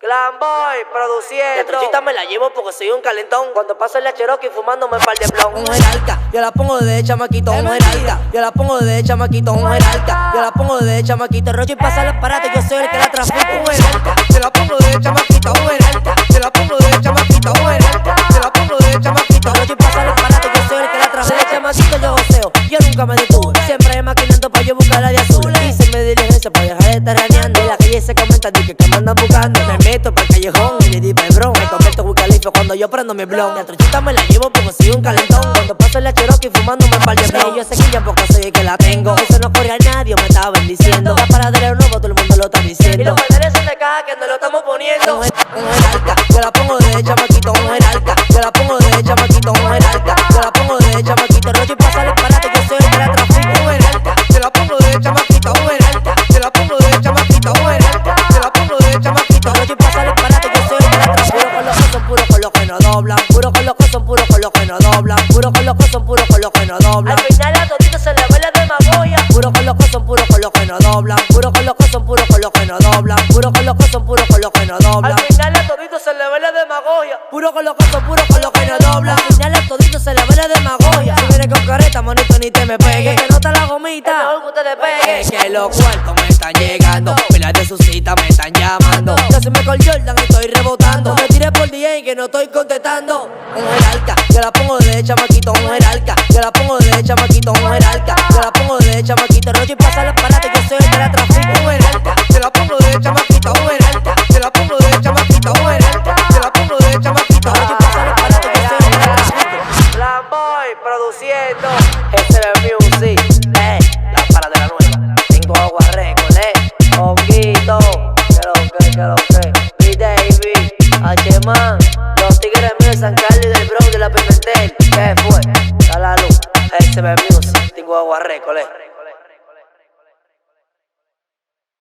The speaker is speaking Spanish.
Glamboy produciendo. La trochita me la llevo porque soy un calentón. Cuando paso en la Cherokee fumándome un par de blon. Un jerarca, yo la pongo de chamaquito. Un jerarca, yo la pongo de chamaquito. Un jerarca, yo la pongo de chamaquito. Rocho y pasa el aparato, yo soy el que la trafico. Un jerarca, yo la pongo de chamaquito. Un jerarca, yo la pongo de chamaquito. Un jerarca, yo la pongo de chamaquito. Rocho y pasa el aparato, yo soy el que la trafico. De chamaquito yo goceo, yo nunca me detuve. Siempre maquinando pa' yo buscar la de azul. Hice mi diligencia pa' dejar de estar raneando. En la calle se comenta que me andan buscando. Me meto pa'l callejón y le di pebrón. Me convierto en Califa cuando yo prendo mi blon. La trochita me la llevo porque soy un calentón. Cuando paso en la Cherokee fumándome un par de blon. Yo sé que ya poco soy el que la tengo. Eso no corre a nadie, me estaban diciendo. La paradera es nuevo, todo el mundo lo está diciendo. Y los guardeles son de caja que no lo estamos poniendo. Un jerarca, yo la pongo de chamaquito. Un jerarca, yo la pongo de chamaquito. Un jerarca, yo la pongo de chamaquito. Rocho y pasa el aparato, yo soy el que la trafico. Un jerarca, yo la pongo de chamaquito. Un jerarca, yo la pongo de chamaquito. Un jerarca, yo la pongo de chamaquito. Rocho y pasa el aparato, yo soy el que la trafico. Puro con los que son puros con los que no doblan. Puro con los que son puros con los que no doblan. Puro con los que son puros con los que no doblan. Al final a todito se le ve la demagogia. Puro con los que son puros con los que no doblan. Puro con los que son puros con los que no doblan. Puro con los que son puros con los que no doblan. Al final a todito se le ve la demagogia. Puro con los que son puros con los que no doblan. Al final a todito se le ve la demagogia. Si vienes con careta, manito, ni te me pegue. Que nota la gomita. Es mejor que ustedes peguen. Es que los cuartos me están llegando. Pilas de sus citas me están llamando. Yo soy Michael Jordan y estoy rebotando. Me tiré por DJ que no estoy contestando. Un jerarca, yo la pongo de chamaquito. Un jerarca, yo la pongo de chamaquito. Un jerarca, yo la pongo de chamaquito. Rocho y pasa el aparato, yo soy el que la trafico. Un jerarca, yo la pongo de chamaquito. Un jerarca, yo la pongo de chamaquito. Un jerarca, yo la pongo de chamaquito. Rocho y pasa el aparato, yo soy el que la trafico. Glamboy produciendo. SB Music, la paradera nueva. Tengo agua récord, honguito. Que lo que. B-Davy, H-Man. Los tigres míos de San Carlos y del Bronx de la Pimentel. ¿Qué fue? Da la luz. SB Music, tengo agua récord,